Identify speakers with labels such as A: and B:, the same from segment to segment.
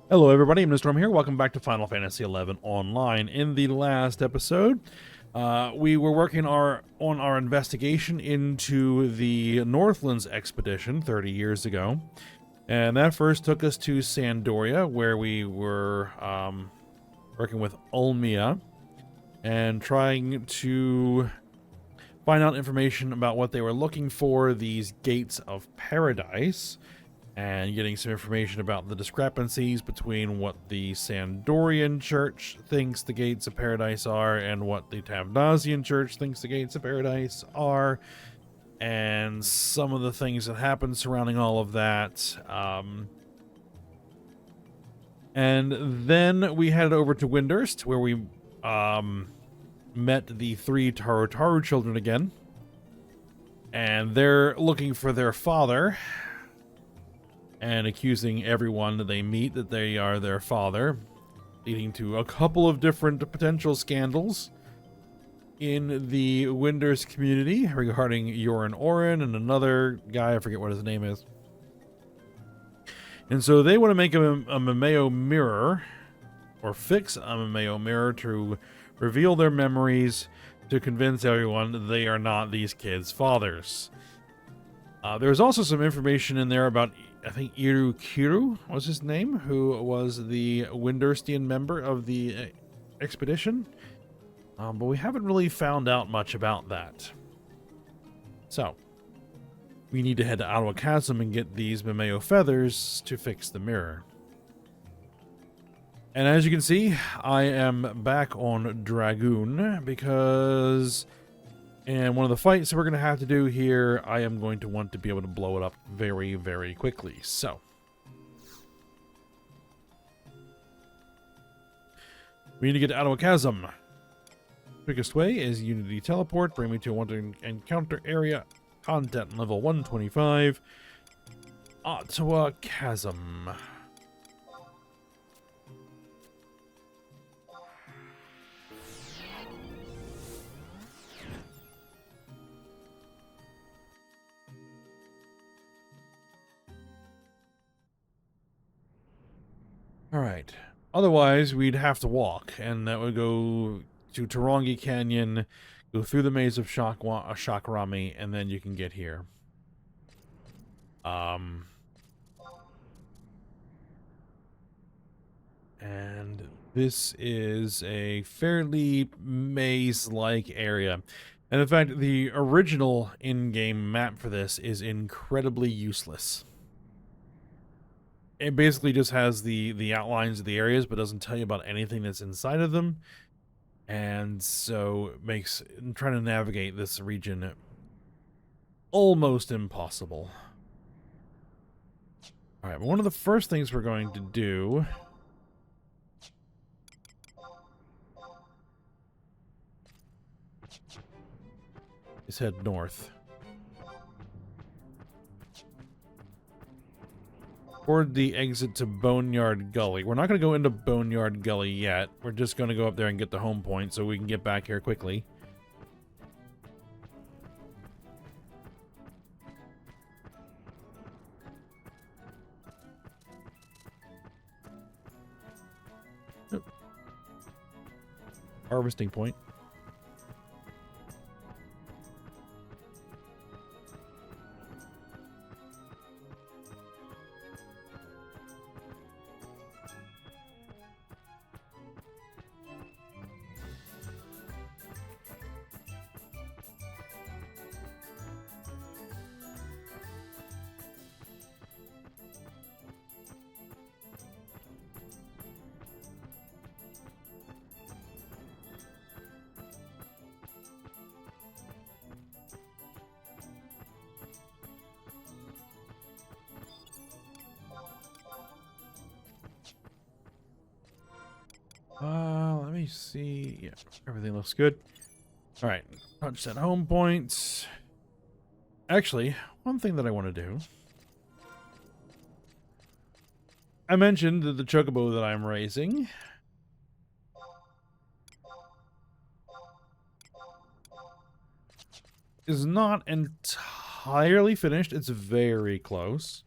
A: Hello everybody, I'm Storm here. Welcome back to Final Fantasy XI Online. In the last episode, we were working on our investigation into the Northlands expedition 30 years ago. And that first took us to Sandoria, where we were working with Ulmia and trying to find out information about what they were looking for, these gates of paradise, and getting some information about the discrepancies between what the Sandorian Church thinks the gates of paradise are and what the Tavnazian Church thinks the gates of paradise are, and some of the things that happen surrounding all of that. And then we headed over to Windurst, where we met the three Taru children again, and they're looking for their father and accusing everyone that they meet that they are their father, leading to a couple of different potential scandals in the Windurst community regarding Yorin Orin and another guy, I forget what his name is. And so they want to make a MMO mirror, or fix a MMO mirror to reveal their memories to convince everyone that they are not these kids' fathers. There's also some information in there about, I think Irukiru was his name, who was the Windurstian member of the expedition. But we haven't really found out much about that. So, we need to head to Ottawa Chasm and get these Mimeo feathers to fix the mirror. And as you can see, I am back on Dragoon because in one of the fights that we're going to have to do here, I am going to want to be able to blow it up very, very quickly. So, we need to get to Ottawa Chasm. Quickest way is Unity Teleport. Bring me to a wanted encounter area. Content level 125. Ottawa Chasm. Alright. Otherwise, we'd have to walk, and that would go to Tarongi Canyon, go through the maze of Shakrami, and then you can get here. And this is a fairly maze-like area. And in fact, the original in-game map for this is incredibly useless. It basically just has the outlines of the areas, but doesn't tell you about anything that's inside of them. And so it makes trying to navigate this region almost impossible. Alright, but one of the first things we're going to do is head north. Toward the exit to Boneyard Gully. We're not going to go into Boneyard Gully yet. We're just going to go up there and get the home point so we can get back here quickly. Oh. Harvesting point. Let me see. Yeah, everything looks good. All right, touch that home point. Actually, one thing that I want to do. I mentioned that the chocobo that I'm raising is not entirely finished. It's very close.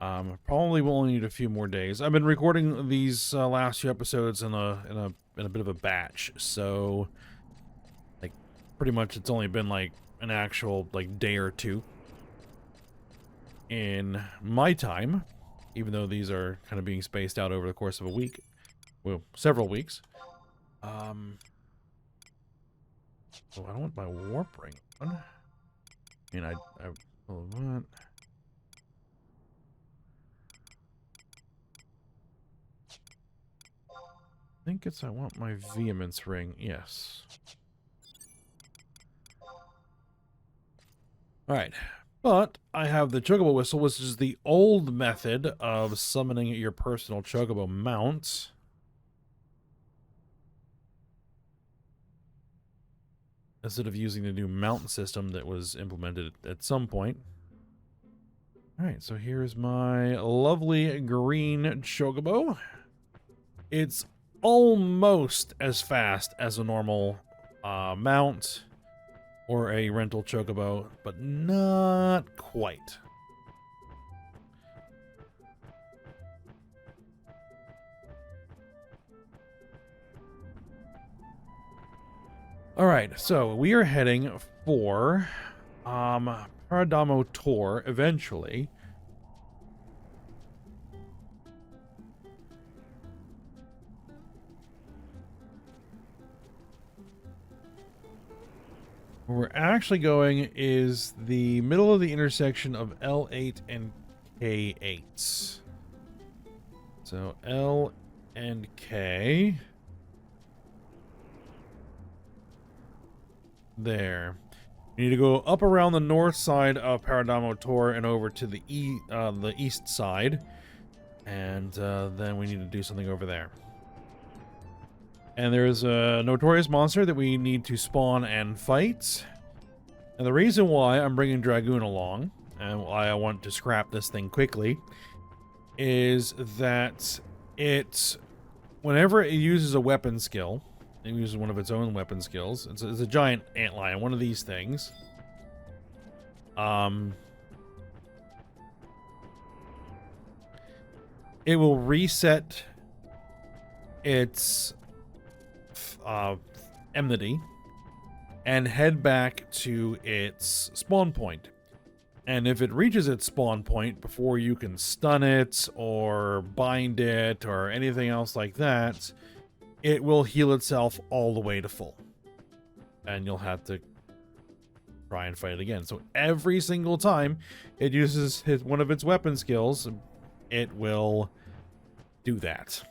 A: Probably will only need a few more days. I've been recording these last few episodes in a bit of a batch, so like pretty much it's only been like an actual like day or two in my time, even though these are kind of being spaced out over the course of a week, well, several weeks. Oh, I don't want my warp ring on. I mean, oh, what? I think I want my vehemence ring. Yes. Alright. But I have the chocobo whistle, which is the old method of summoning your personal chocobo mount. Instead of using the new mount system that was implemented at some point. Alright, so here's my lovely green chocobo. It's almost as fast as a normal mount or a rental chocobo, but not quite. Alright, so we are heading for Paradamo Tor eventually. Where we're actually going is the middle of the intersection of L8 and K8. So L and K. There. You need to go up around the north side of Paradamo Tor and over to the east side. And then we need to do something over there. And there's a notorious monster that we need to spawn and fight. And the reason why I'm bringing Dragoon along, and why I want to scrap this thing quickly, is that whenever it uses a weapon skill, it uses one of its own weapon skills. It's a giant antlion, one of these things. It will reset its enmity and head back to its spawn point. And if it reaches its spawn point before you can stun it or bind it or anything else like that, it will heal itself all the way to full. And you'll have to try and fight it again. So every single time it uses one of its weapon skills, it will do that.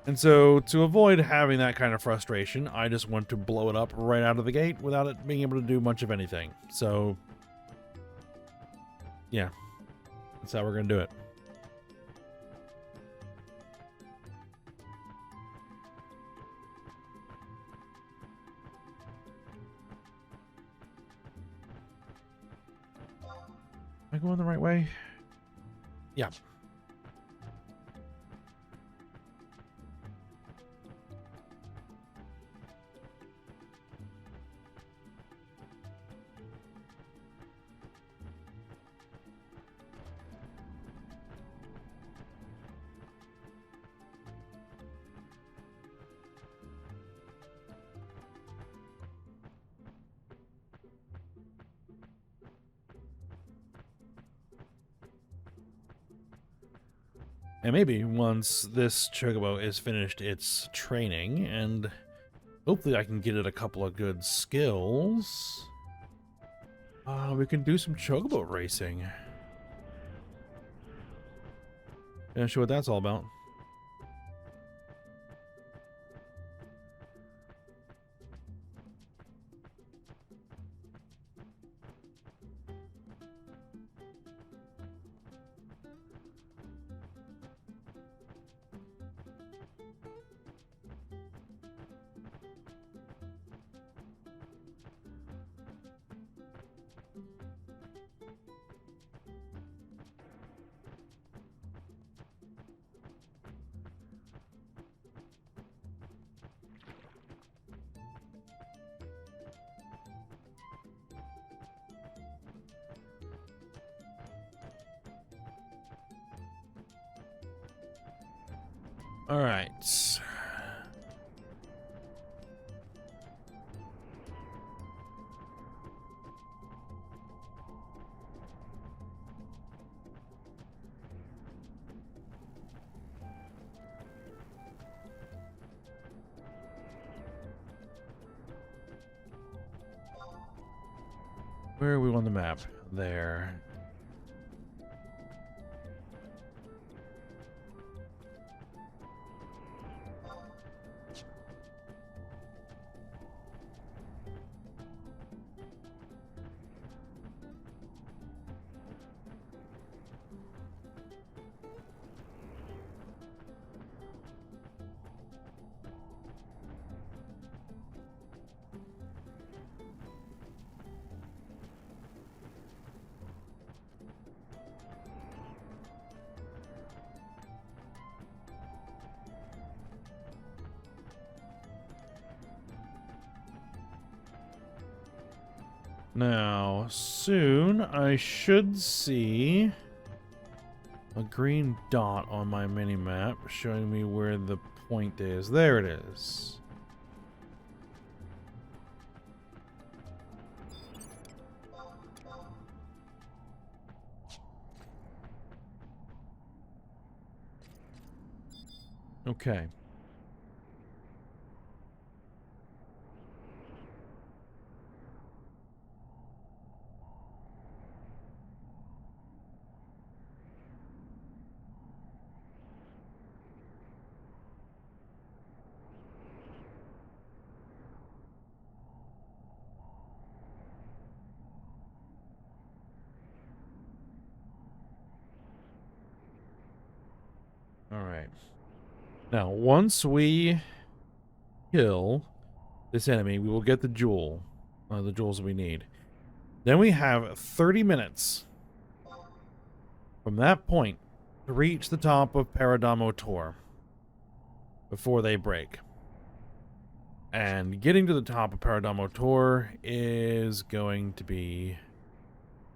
A: And so, to avoid having that kind of frustration, I just want to blow it up right out of the gate without it being able to do much of anything. So, yeah, that's how we're going to do it. Am I going the right way? Yeah. And maybe once this chocobo is finished its training, and hopefully I can get it a couple of good skills, we can do some chocobo racing. Not sure what that's all about. All right. Where are we on the map? There. Now, soon I should see a green dot on my mini-map showing me where the point is. There it is. Okay. All right. Now, once we kill this enemy, we will get the jewel. The jewels we need. Then we have 30 minutes from that point to reach the top of Paradamo Tor before they break. And getting to the top of Paradamo Tor is going to be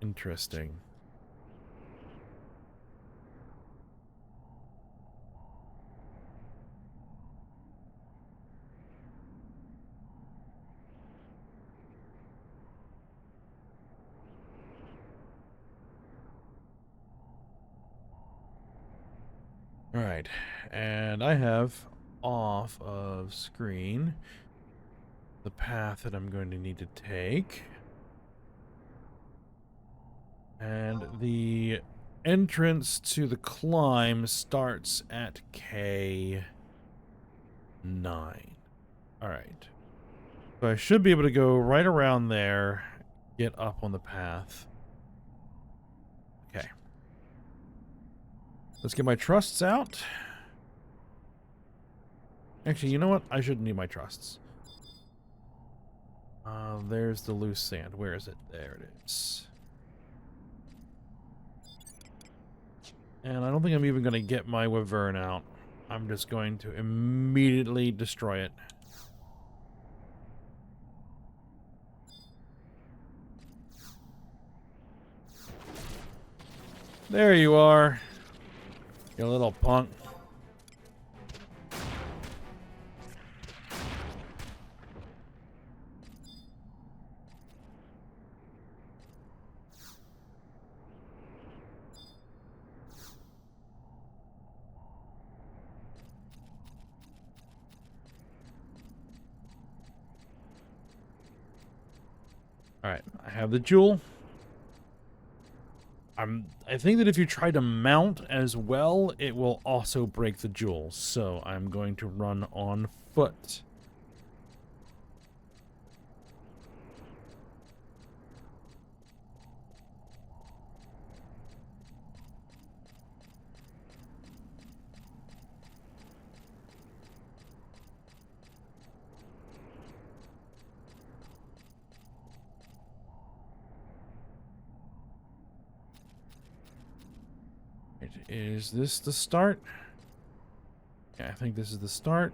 A: interesting. All right, and I have off of screen the path that I'm going to need to take. And the entrance to the climb starts at K9. All right. So I should be able to go right around there, get up on the path. Okay. Let's get my trusts out. Actually, you know what? I shouldn't need my trusts. There's the loose sand. Where is it? There it is. And I don't think I'm even going to get my Wyvern out. I'm just going to immediately destroy it. There you are. You little punk. Alright, I have the jewel. I think that if you try to mount as well, it will also break the jewel. So I'm going to run on foot. Is this the start? Yeah, I think this is the start.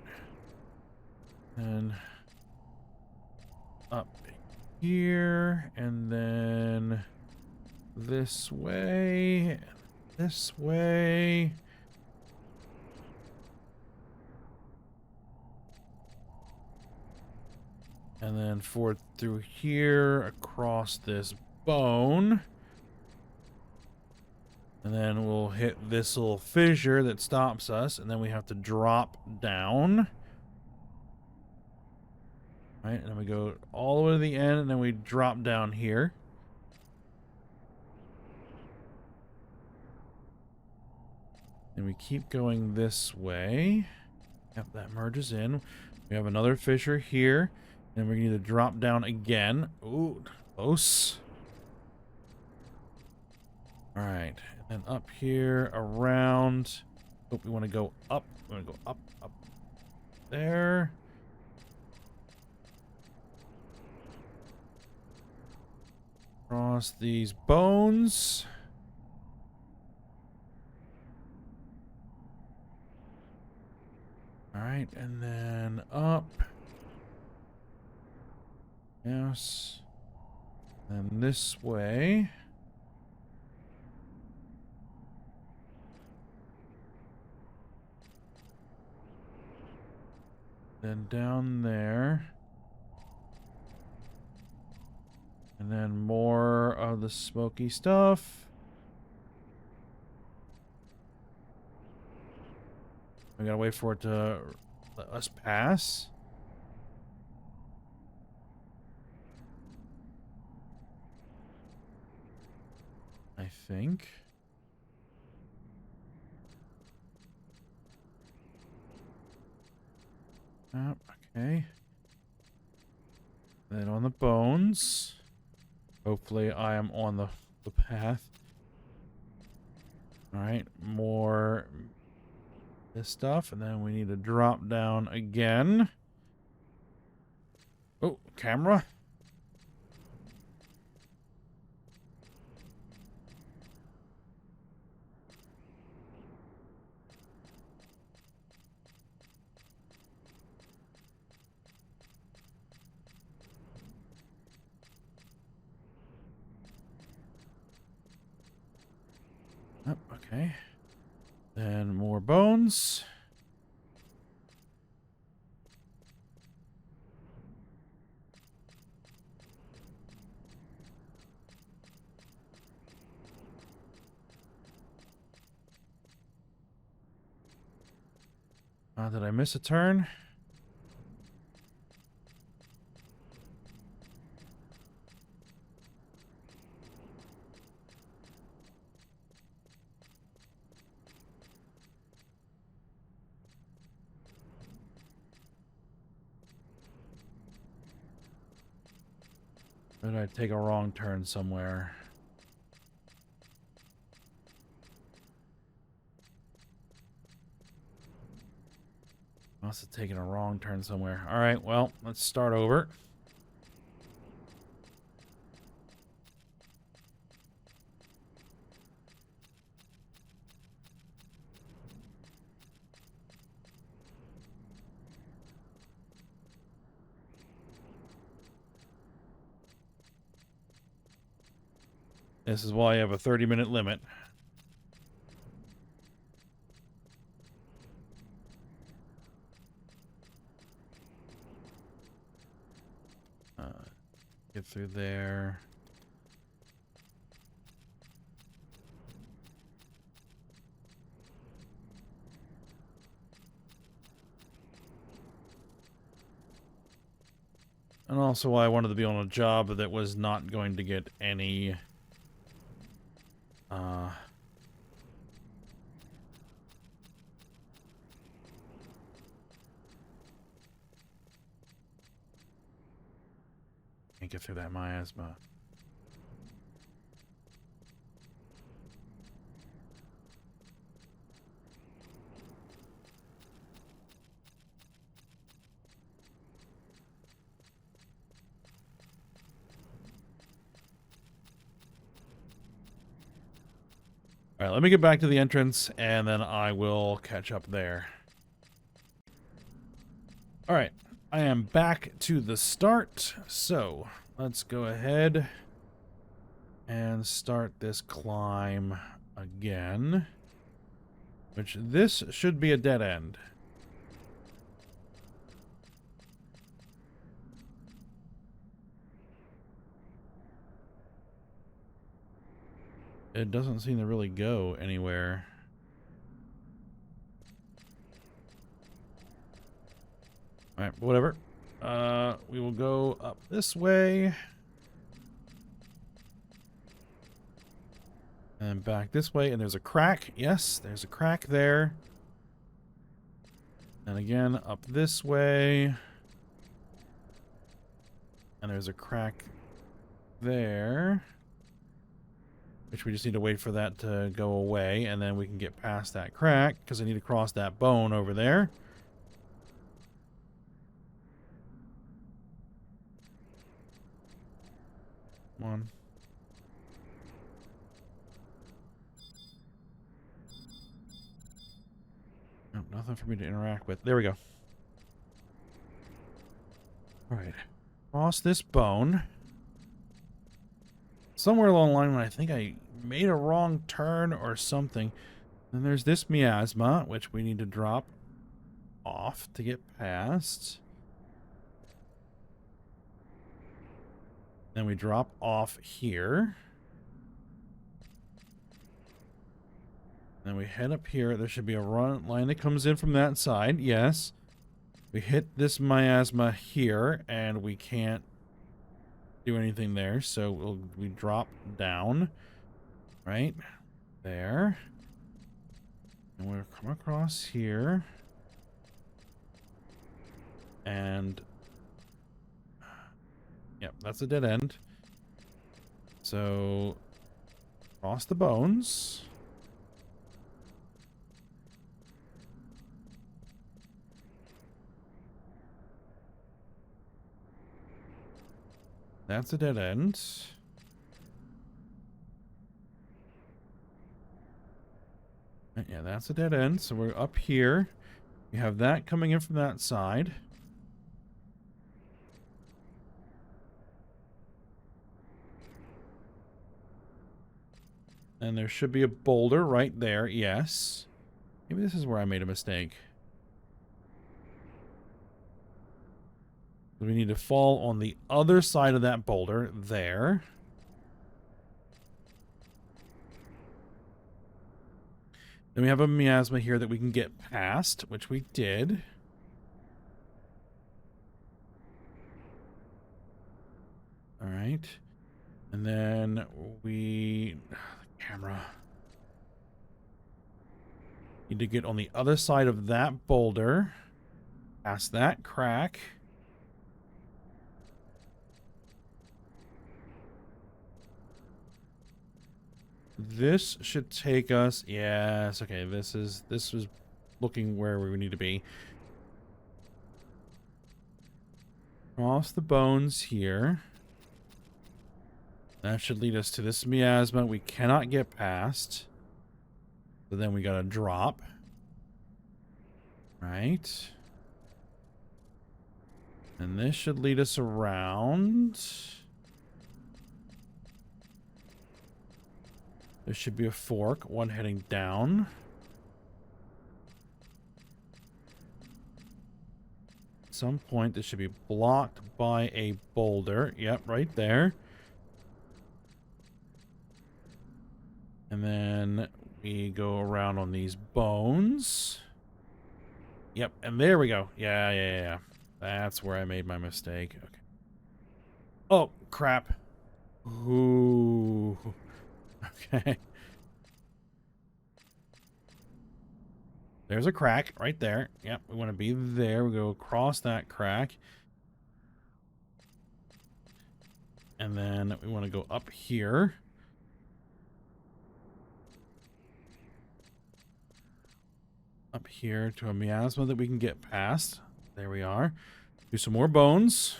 A: And up here, and then this way, this way. And then forward through here, across this bone. And then we'll hit this little fissure that stops us, and then we have to drop down. Right, and then we go all the way to the end, and then we drop down here. And we keep going this way. Yep, that merges in. We have another fissure here. And we're going to drop down again. Ooh, close. Alright, and then up here, around. Oh, we want to go up. We want to go up, up. There. Across these bones. Alright, and then up. Yes. And this way. Then down there. And then more of the smoky stuff. We gotta wait for it to let us pass. I think. Okay. Then on the bones. Hopefully I am on the path. Alright, more this stuff, and then we need to drop down again. Oh, camera. Oh, okay. Then more bones. Did I miss a turn? Or did I take a wrong turn somewhere? Must have taken a wrong turn somewhere. Alright, well, let's start over. This is why I have a 30-minute limit. Get through there. And also why I wanted to be on a job that was not going to get any can't get through that miasma. All right, let me get back to the entrance, and then I will catch up there. All right, I am back to the start, so let's go ahead and start this climb again, which this should be a dead end. it doesn't seem to really go anywhere. All right, whatever. We will go up this way. And back this way, and there's a crack. Yes, there's a crack there. And again, up this way. And there's a crack there. Which we just need to wait for that to go away, and then we can get past that crack, because I need to cross that bone over there. Come on. Nope, nothing for me to interact with. There we go. Alright. Cross this bone. Somewhere along the line when I think I made a wrong turn or something. Then there's this miasma, which we need to drop off to get past. Then we drop off here. Then we head up here. There should be a run line that comes in from that side. Yes. We hit this miasma here, and we can't do anything there. So we drop down. Right? There. And we'll come across here. And... yep, that's a dead end. So... cross the bones. That's a dead end. Yeah, that's a dead end. So we're up here. We have that coming in from that side. And there should be a boulder right there. Yes. Maybe this is where I made a mistake. We need to fall on the other side of that boulder. There. Then we have a miasma here that we can get past, which we did. All right. And then we... camera. Need to get on the other side of that boulder. Past that crack. This should take us... yes, okay, this is looking where we need to be. Cross the bones here. That should lead us to this miasma we cannot get past. So then we gotta drop. Right. And this should lead us around. There should be a fork, one heading down. At some point, this should be blocked by a boulder. Yep, right there. And then we go around on these bones. Yep, and there we go. Yeah. That's where I made my mistake. Okay. Oh, crap. Ooh. Okay. There's a crack right there. Yep, we want to be there. We go across that crack. And then we want to go up here. Up here to a miasma that we can get past. There we are. Do some more bones.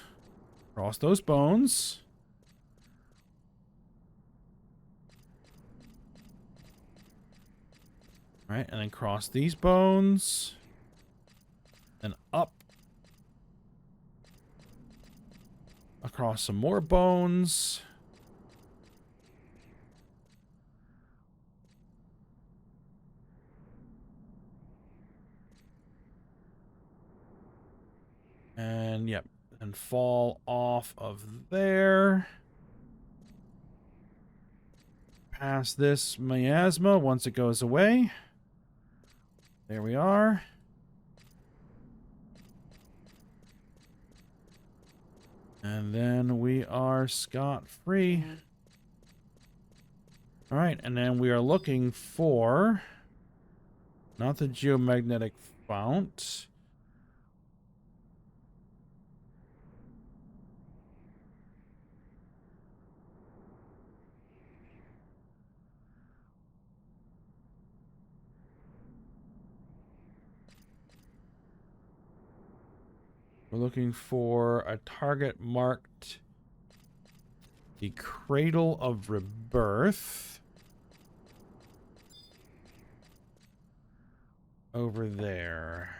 A: Cross those bones. All right, and then cross these bones. Then up. Across some more bones. And, yep, and fall off of there. past this miasma once it goes away. There we are. And then we are scot-free. Alright, and then we are looking for... not the geomagnetic fount. We're looking for a target marked the Cradle of Rebirth. Over there.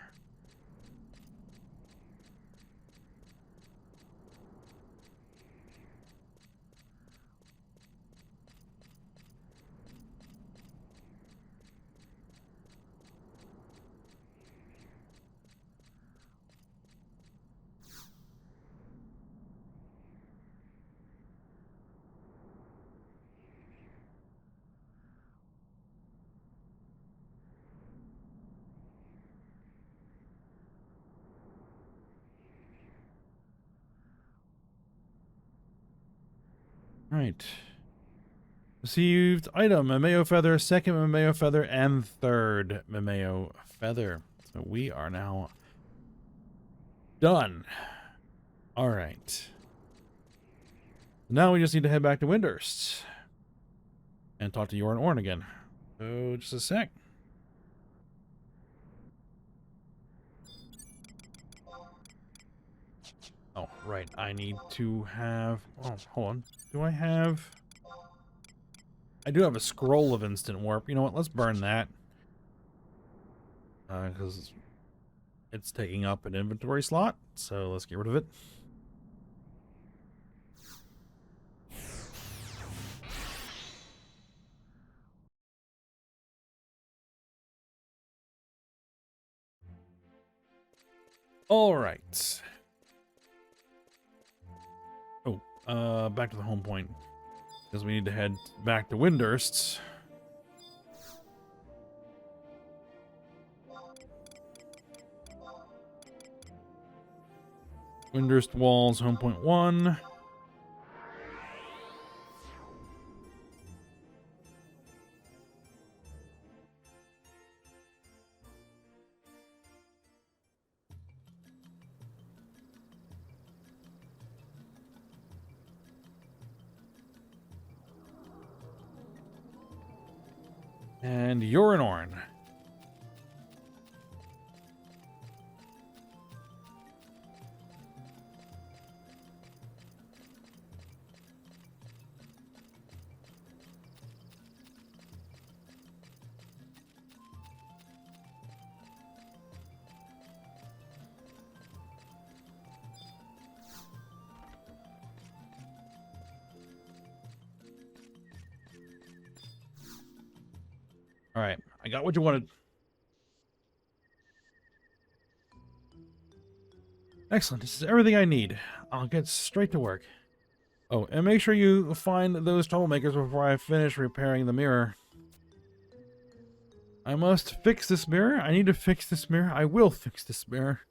A: Right. Received item, Mameo Feather, second Mameo Feather, and third Mameo Feather. So we are now done. Alright. Now we just need to head back to Windhurst. And talk to Yoran Orn again. So, just a sec. Oh, right. I need to have... oh, hold on. Do I have... I do have a scroll of instant warp. You know what? Let's burn that. Because it's taking up an inventory slot. So let's get rid of it. All right. Oh, back to the home point. Because we need to head back to Windhurst. Windhurst Walls, home point 1. And Yoran Orn. All right, I got what you wanted. Excellent. This is everything I need. I'll get straight to work. Oh, and make sure you find those troublemakers before I finish repairing the mirror. I must fix this mirror. I need to fix this mirror. I will fix this mirror.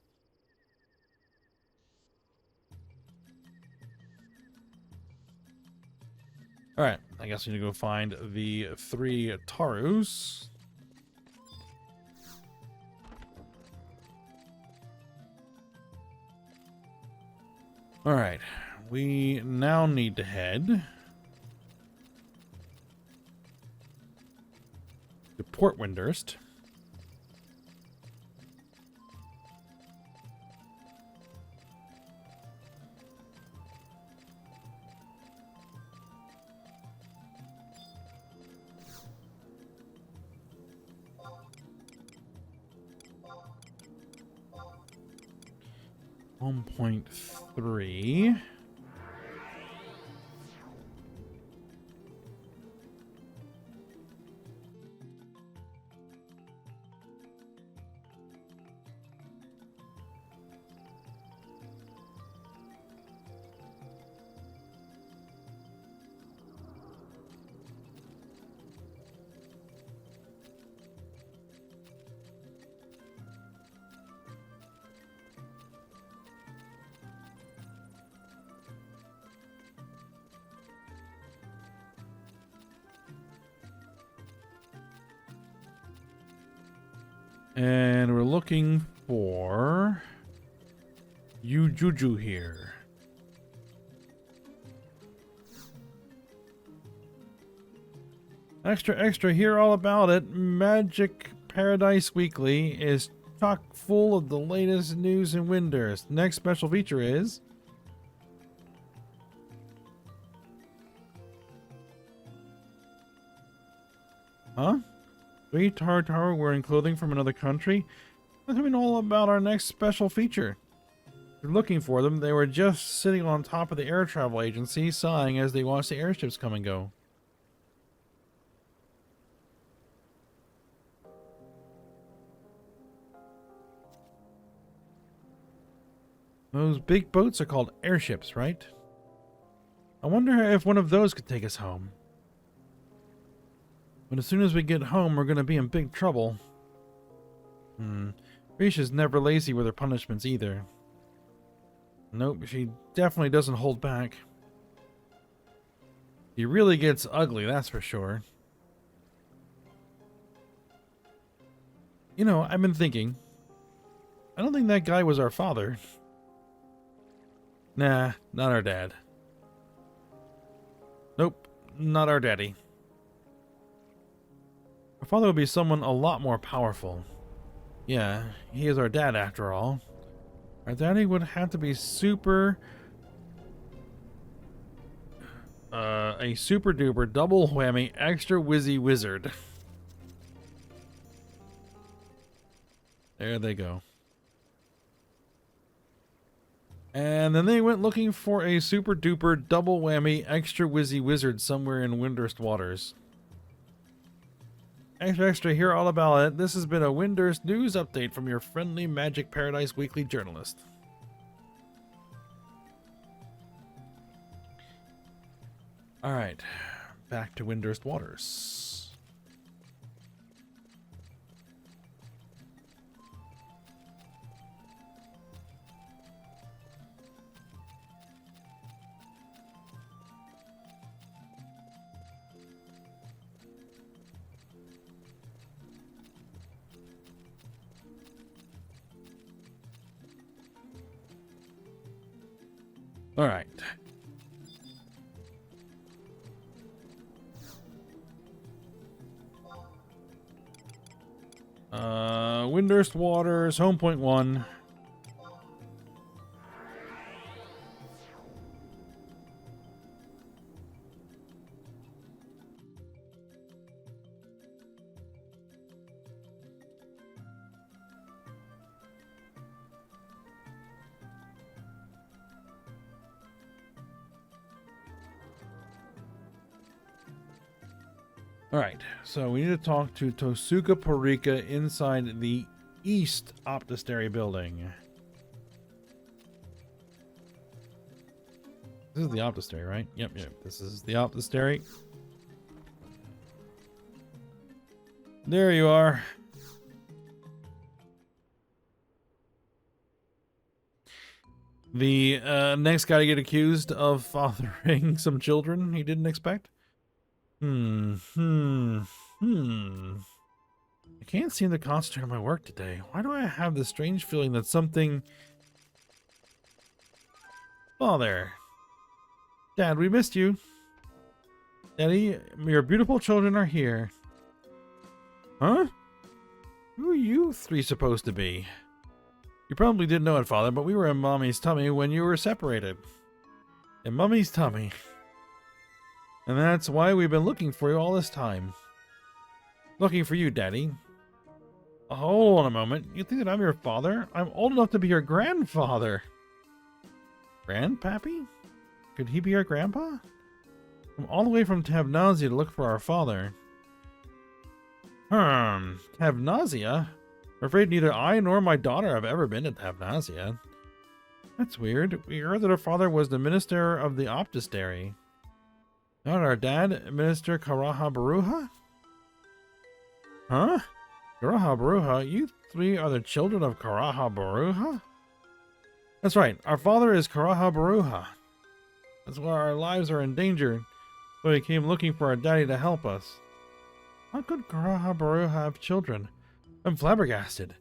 A: Alright, I guess we need to go find the 3 Tarus. Alright, we now need to head to Port Windhurst. Home point 3. And we're looking for Juju here. Extra, hear all about it. Magic Paradise Weekly is chock full of the latest news in Winders. Next special feature is... Huh? 3 Tartar wearing clothing from another country? Let me know all about our next special feature. If you're looking for them, they were just sitting on top of the air travel agency, sighing as they watched the airships come and go. Those big boats are called airships, right? I wonder if one of those could take us home. But as soon as we get home, we're going to be in big trouble. Risha's never lazy with her punishments either. Nope, she definitely doesn't hold back. He really gets ugly, that's for sure. You know, I've been thinking. I don't think that guy was our father. Nah, not our dad. Nope, not our daddy. Our father would be someone a lot more powerful. Yeah, he is our dad after all. Our daddy would have to be a super duper double whammy extra whizzy wizard. There they go. And then they went looking for a super duper double whammy extra whizzy wizard somewhere in Windurst waters. Extra, hear all about it. This has been a Windurst news update from your friendly Magic Paradise Weekly journalist. Alright, back to Windurst waters. All right. Windurst Waters, Home Point 1. Alright, so we need to talk to Tosuka Parika inside the East Optistery building. This is the Optistery, right? Yep, this is the Optistery. There you are. The next guy to get accused of fathering some children he didn't expect. I can't seem to concentrate on my work today. Why do I have this strange feeling that something... Father. Dad, we missed you. Daddy, your beautiful children are here. Huh? Who are you 3 supposed to be? You probably didn't know it, Father, but we were in Mommy's tummy when you were separated. In Mommy's tummy. And that's why we've been looking for you all this time. Looking for you, Daddy. Hold on a moment. You think that I'm your father? I'm old enough to be your grandfather. Grandpappy? Could he be our grandpa? I'm all the way from Tabnazia to look for our father. Tabnazia? I'm afraid neither I nor my daughter have ever been to Tabnazia. That's weird. We heard that our father was the minister of the Optistery. Not our dad, Minister Karaha Baruha? Huh? Karaha Baruha? You 3 are the children of Karaha Baruha? That's right. Our father is Karaha Baruha. That's why our lives are in danger. So he came looking for our daddy to help us. How could Karaha Baruha have children? I'm flabbergasted.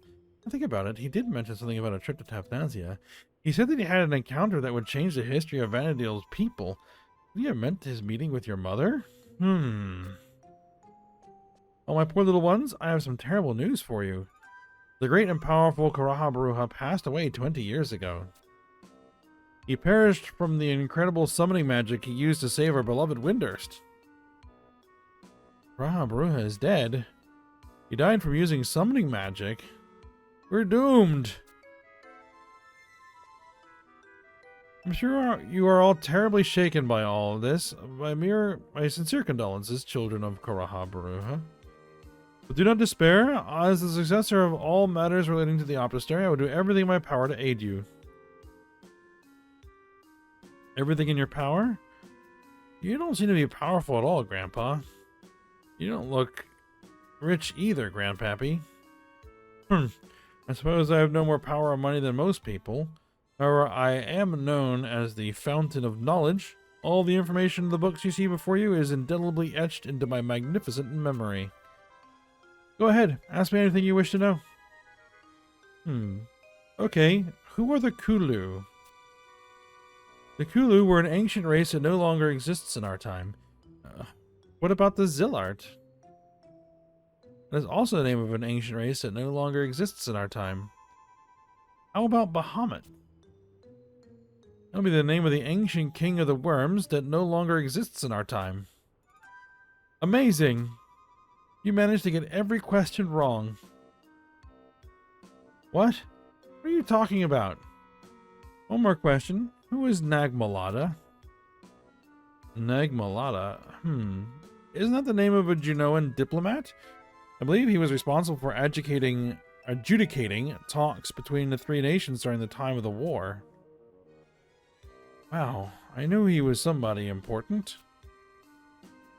A: I think about it, he did mention something about a trip to Tavnazia. He said that he had an encounter that would change the history of Vana'diel's people. Did he have meant his meeting with your mother? Oh, my poor little ones, I have some terrible news for you. The great and powerful Karaha Baruha passed away 20 years ago. He perished from the incredible summoning magic he used to save our beloved Windurst. Karaha Baruha is dead. He died from using summoning magic. We're doomed. I'm sure you are all terribly shaken by all of this. My sincere condolences, children of Karaha Baruha. But do not despair. As the successor of all matters relating to the Optistery, I will do everything in my power to aid you. Everything in your power? You don't seem to be powerful at all, Grandpa. You don't look rich either, Grandpappy. I suppose I have no more power or money than most people. However, I am known as the Fountain of Knowledge. All the information in the books you see before you is indelibly etched into my magnificent memory. Go ahead, ask me anything you wish to know. Okay, who are the Kulu? The Kulu were an ancient race that no longer exists in our time. What about the Zillart? That is also the name of an ancient race that no longer exists in our time. How about Bahamut? That would be the name of the ancient king of the worms that no longer exists in our time. Amazing! You managed to get every question wrong. What? What are you talking about? One more question. Who is Nagmalada? Nagmalada? Isn't that the name of a Junoan diplomat? I believe he was responsible for adjudicating talks between the three nations during the time of the war. Wow, I knew he was somebody important.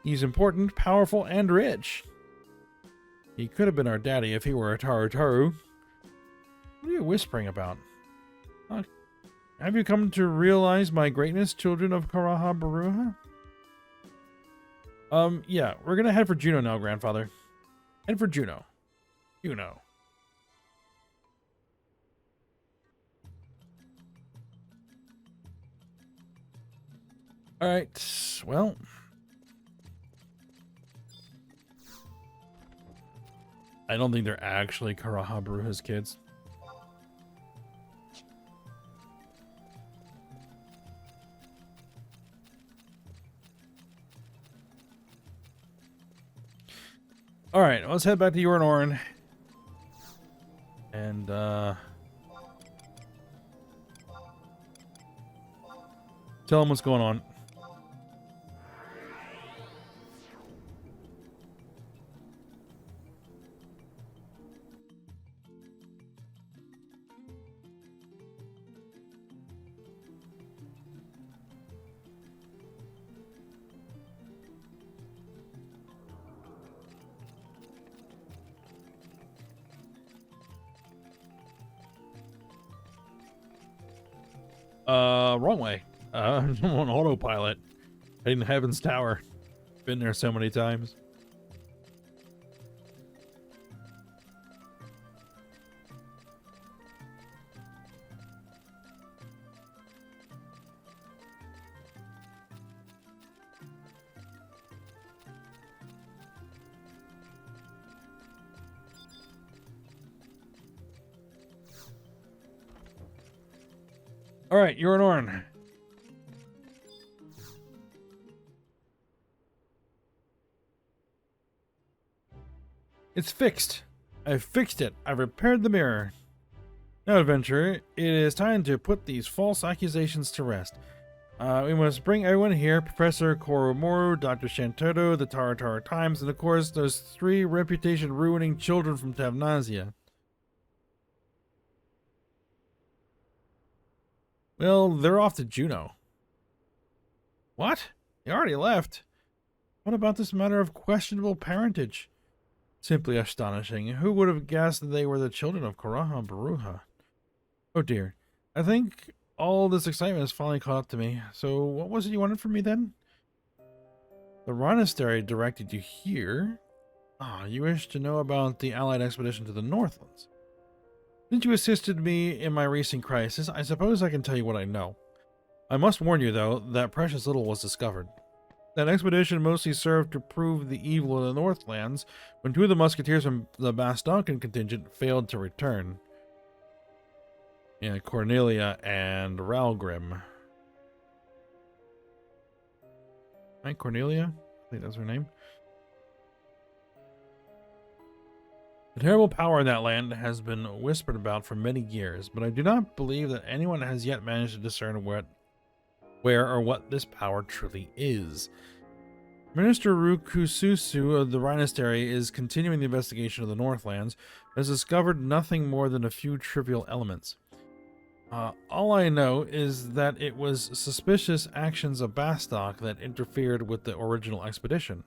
A: He's important, powerful, and rich. He could have been our daddy if he were a Taru. What are you whispering about? Have you come to realize my greatness, children of Karaha Baruha? Yeah, we're gonna head for Juno now, Grandfather. Head for Juno. Juno. Alright, well. I don't think they're actually Karaha Baruha's kids. Alright, let's head back to Yorinoran. And, tell them what's going on. Wrong way. I'm on autopilot. Heading to Heaven's Tower. Been there so many times. Alright, you're an Orn. It's fixed. I've fixed it. I've repaired the mirror. Now, adventurer, it is time to put these false accusations to rest. We must bring everyone here, Professor Koromoru, Dr. Shantoto, the Taratar Times, and of course those 3 reputation-ruining children from Tavnazia. Well, they're off to Juno. What? They already left? What about this matter of questionable parentage? Simply astonishing. Who would have guessed that they were the children of Karaha Baruha? Oh dear. I think all this excitement has finally caught up to me. So what was it you wanted from me then? The Monastery directed you here. Ah, you wish to know about the Allied expedition to the Northlands. Since you assisted me in my recent crisis, I suppose I can tell you what I know. I must warn you, though, that precious little was discovered. That expedition mostly served to prove the evil of the Northlands when two of the musketeers from the Bastonkan contingent failed to return. Yeah, Cornelia and Ralgrim. Right, Cornelia? I think that's her name. The terrible power in that land has been whispered about for many years, but I do not believe that anyone has yet managed to discern where or what this power truly is. Minister Rukususu of the Rhinostery is continuing the investigation of the Northlands, but has discovered nothing more than a few trivial elements. All I know is that it was suspicious actions of Bastok that interfered with the original expedition.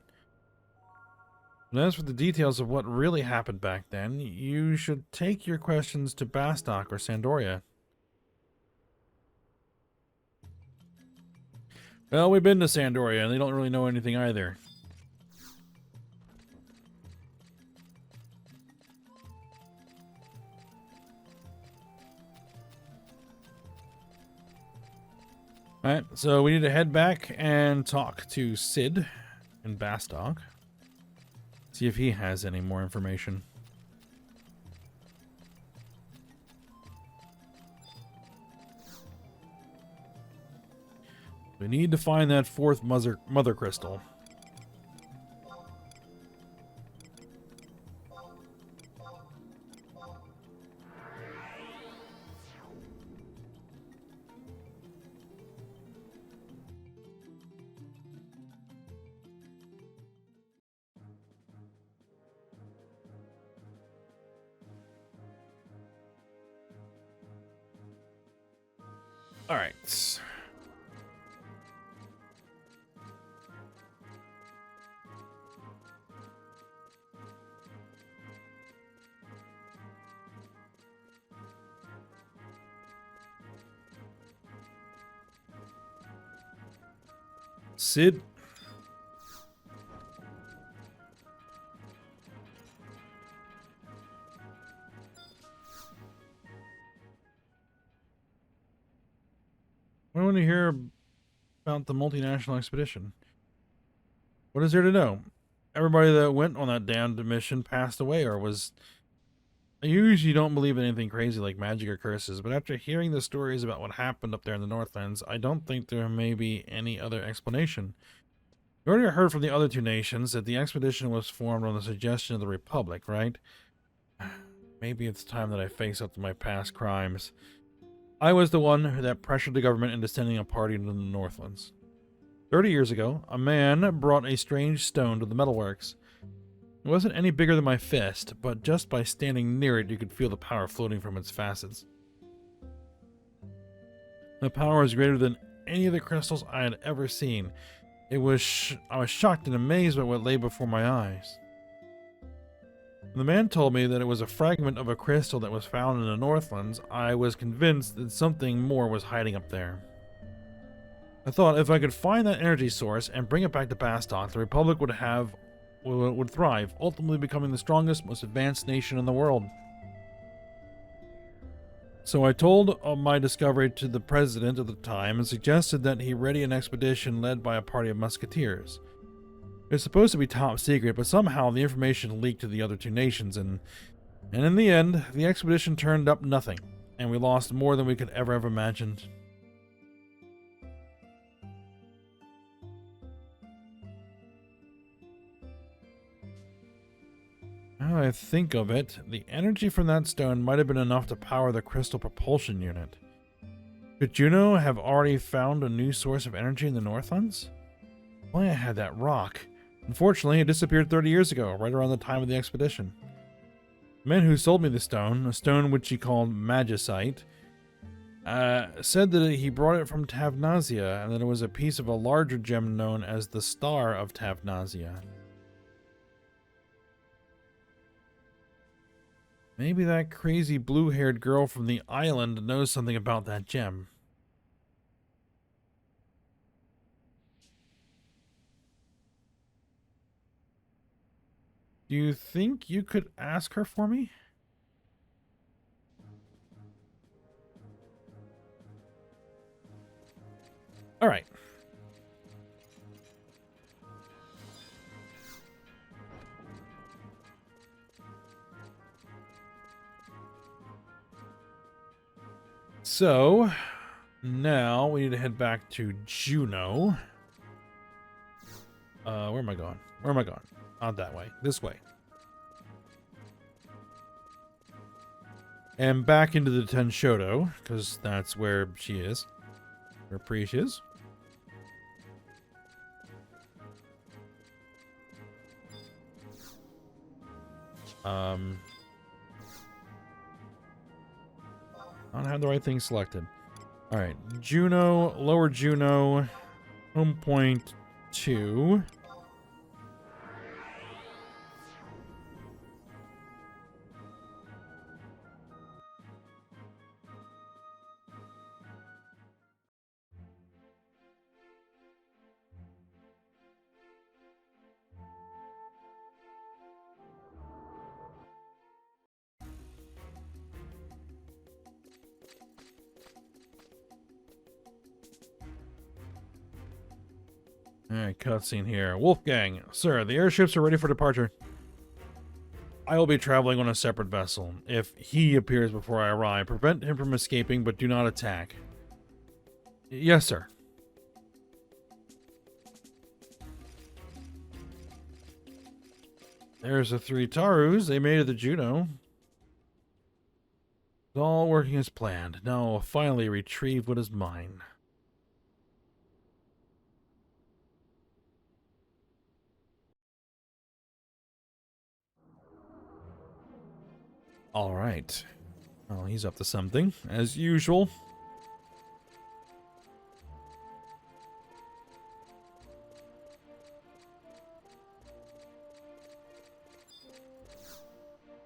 A: And as for the details of what really happened back then, you should take your questions to Bastok or Sandoria. Well, we've been to Sandoria, and they don't really know anything either. Alright, so we need to head back and talk to Sid in Bastok. See if he has any more information. We need to find that fourth mother crystal. All right. Sid. I want to hear about the multinational expedition. What is there to know? Everybody that went on that damned mission passed away or was... I usually don't believe in anything crazy like magic or curses, but after hearing the stories about what happened up there in the Northlands, I don't think there may be any other explanation. You already heard from the other two nations that the expedition was formed on the suggestion of the Republic, right? Maybe it's time that I face up to my past crimes. I was the one that pressured the government into sending a party to the Northlands. 30 years ago, a man brought a strange stone to the metalworks. It wasn't any bigger than my fist, but just by standing near it, you could feel the power floating from its facets. The power was greater than any of the crystals I had ever seen. I was shocked and amazed by what lay before my eyes. When the man told me that it was a fragment of a crystal that was found in the Northlands, I was convinced that something more was hiding up there. I thought if I could find that energy source and bring it back to Bastok, the Republic would thrive, ultimately becoming the strongest, most advanced nation in the world. So I told of my discovery to the president at the time and suggested that he ready an expedition led by a party of musketeers. It was supposed to be top secret, but somehow the information leaked to the other two nations, and in the end, the expedition turned up nothing, and we lost more than we could ever have imagined. Now I think of it, the energy from that stone might have been enough to power the crystal propulsion unit. Could Juno have already found a new source of energy in the Northlands? Why, I had that rock. Unfortunately, it disappeared 30 years ago, right around the time of the expedition. The man who sold me the stone, a stone which he called magicite, said that he brought it from Tavnazia, and that it was a piece of a larger gem known as the Star of Tavnazia. Maybe that crazy blue-haired girl from the island knows something about that gem. Do you think you could ask her for me? All right. So, now we need to head back to Juno. Where am I going? Where am I going? Not that way. This way. And back into the Tenshodo, because that's where she is. Where Preach is. I don't have the right thing selected. Alright. Juno, Lower Juno, home point 2. Alright, cutscene here. Wolfgang, sir, the airships are ready for departure. I will be traveling on a separate vessel. If he appears before I arrive, prevent him from escaping, but do not attack. Yes, sir. There's the 3 Tarus. They made it to Juno. It's all working as planned. Now I'll finally retrieve what is mine. All right. Well, he's up to something, as usual.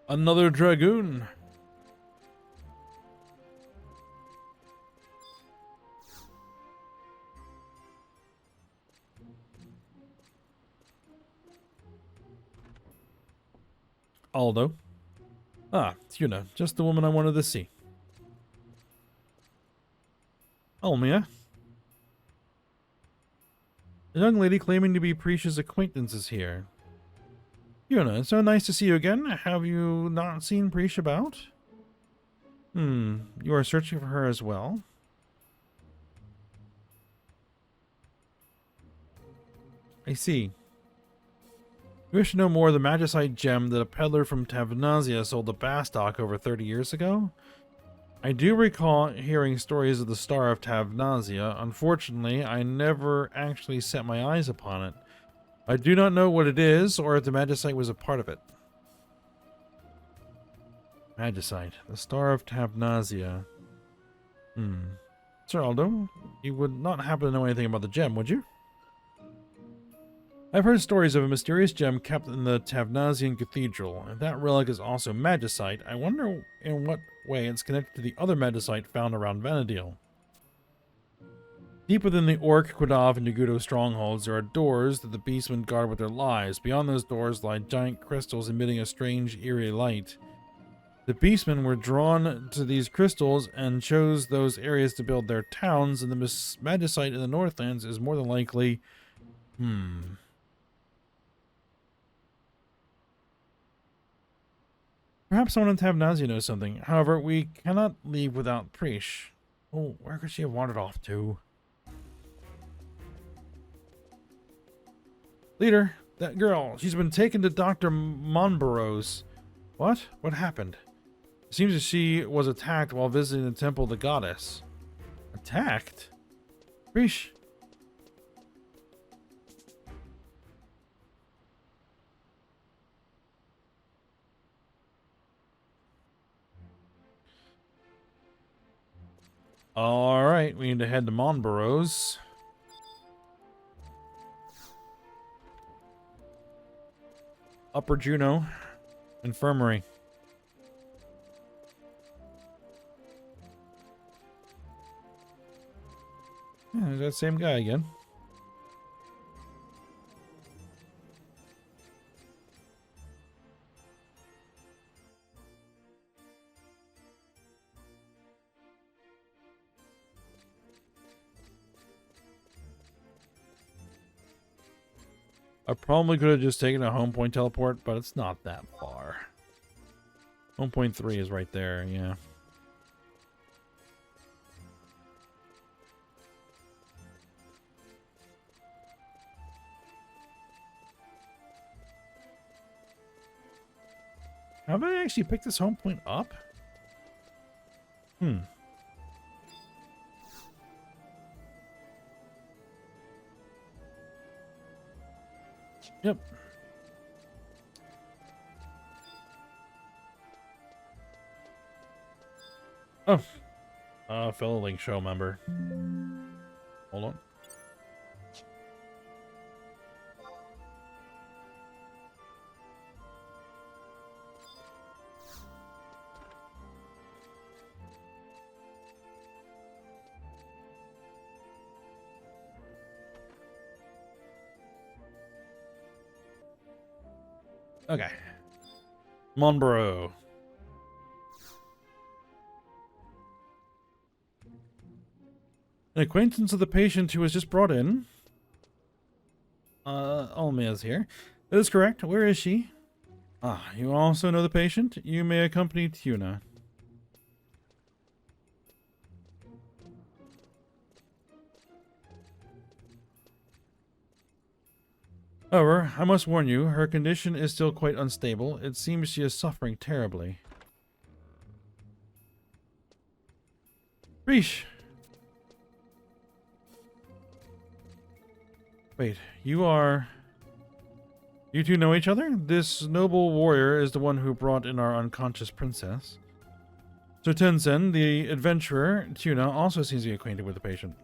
A: Another dragoon. Aldo. Ah, Tuna, just the woman I wanted to see. Almia. The young lady claiming to be Preach's acquaintance is here. Yuna, it's so nice to see you again. Have you not seen Preach about? You are searching for her as well? I see. You wish to know more of the magicite gem that a peddler from Tavnazia sold to Bastok over 30 years ago? I do recall hearing stories of the Star of Tavnazia. Unfortunately, I never actually set my eyes upon it. I do not know what it is, or if the magicite was a part of it. Magicite. The Star of Tavnazia. Sir Aldo, you would not happen to know anything about the gem, would you? I've heard stories of a mysterious gem kept in the Tavnazian Cathedral. If that relic is also magicite, I wonder in what way it's connected to the other magicite found around Vana'diel. Deep within the Orc, Quadav, and Nagudo strongholds, there are doors that the beastmen guard with their lives. Beyond those doors lie giant crystals emitting a strange, eerie light. The beastmen were drawn to these crystals and chose those areas to build their towns, and the magicite in the Northlands is more than likely... Perhaps someone in Tavnazia knows something. However, we cannot leave without Preach. Oh, where could she have wandered off to? Leader, that girl, she's been taken to Dr. Monborough's. What? What happened? It seems that she was attacked while visiting the temple of the goddess. Attacked? Preach. Alright, we need to head to Monborough's. Upper Juno Infirmary. Yeah, there's that same guy again. I probably could have just taken a home point teleport, but it's not that far. Home point 3 is right there, yeah. Have I actually picked this home point up? Yep. Oh. Fellow Link Show member. Hold on. Okay. Monbro. An acquaintance of the patient who was just brought in. Alma is here. That is correct. Where is she? Ah, you also know the patient? You may accompany Tuna. However, I must warn you, her condition is still quite unstable. It seems she is suffering terribly. Reesh! Wait, you two know each other? This noble warrior is the one who brought in our unconscious princess. Sir Tenzin, the adventurer, Tuna, also seems to be acquainted with the patient.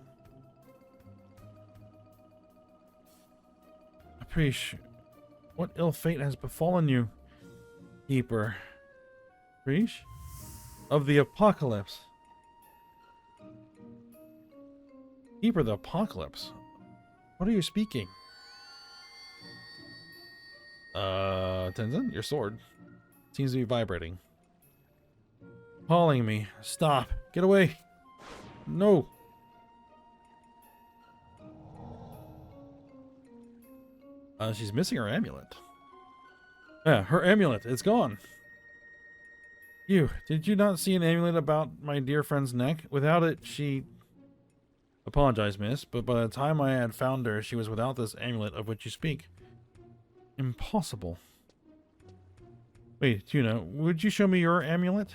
A: Preesh, what ill fate has befallen you? Keeper. Preesh? Of the Apocalypse. Keeper of the Apocalypse? What are you speaking? Tenzin, your sword seems to be vibrating. Calling me. Stop. Get away. No. She's missing her amulet. Yeah, her amulet. It's gone. Did you not see an amulet about my dear friend's neck? Without it, she... Apologize, miss, but by the time I had found her, she was without this amulet of which you speak. Impossible. Wait, Tuna, would you show me your amulet?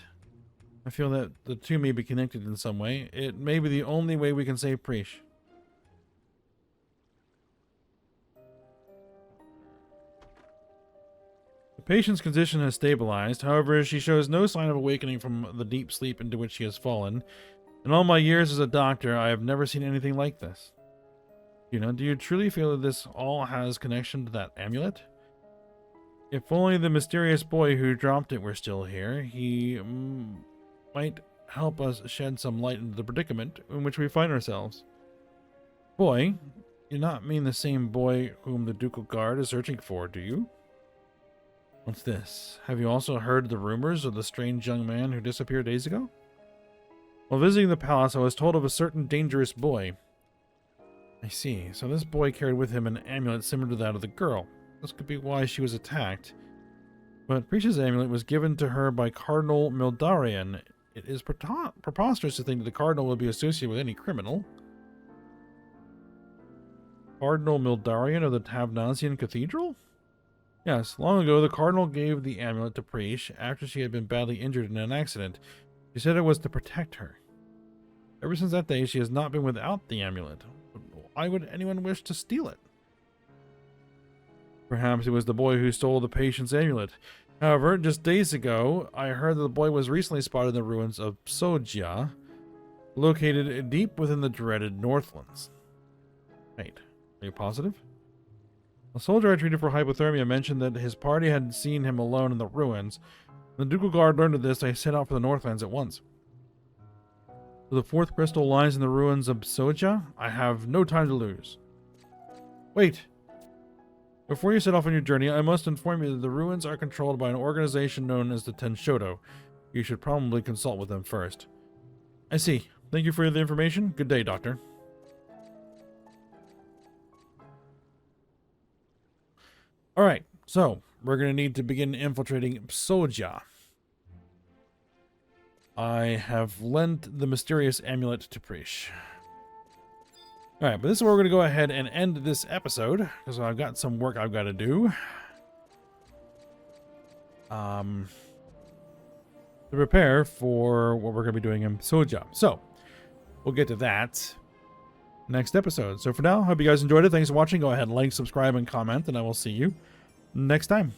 A: I feel that the two may be connected in some way. It may be the only way we can save Preesh. The patient's condition has stabilized. However, she shows no sign of awakening from the deep sleep into which she has fallen. In all my years as a doctor, I have never seen anything like this. Do you truly feel that this all has connection to that amulet? If only the mysterious boy who dropped it were still here, he might help us shed some light into the predicament in which we find ourselves. Boy? You do not mean the same boy whom the Ducal Guard is searching for, do you? What's this? Have you also heard the rumors of the strange young man who disappeared days ago? While visiting the palace, I was told of a certain dangerous boy. I see. So this boy carried with him an amulet similar to that of the girl. This could be why she was attacked. But Preesh's amulet was given to her by Cardinal Mildarian. It is preposterous to think that the Cardinal would be associated with any criminal. Cardinal Mildarian of the Tavnazian Cathedral? Yes, long ago the Cardinal gave the amulet to Preesh after she had been badly injured in an accident. She said it was to protect her. Ever since that day, she has not been without the amulet. Why would anyone wish to steal it? Perhaps it was the boy who stole the patient's amulet. However, just days ago, I heard that the boy was recently spotted in the ruins of Psogia, located deep within the dreaded Northlands. Wait, are you positive? A soldier I treated for hypothermia mentioned that his party had seen him alone in the ruins. When the Ducal Guard learned of this, I set out for the Northlands at once. So the fourth crystal lies in the ruins of Psogia? I have no time to lose. Wait! Before you set off on your journey, I must inform you that the ruins are controlled by an organization known as the Tenshoto. You should probably consult with them first. I see. Thank you for the information. Good day, Doctor. All right, so we're going to need to begin infiltrating Soja. I have lent the mysterious amulet to Prish. All right, but this is where we're going to go ahead and end this episode, because I've got some work I've got to do. To prepare for what we're going to be doing in Soja. So, we'll get to that next episode. So for now, hope you guys enjoyed it. Thanks for watching. Go ahead and like, subscribe, and comment, and I will see you next time.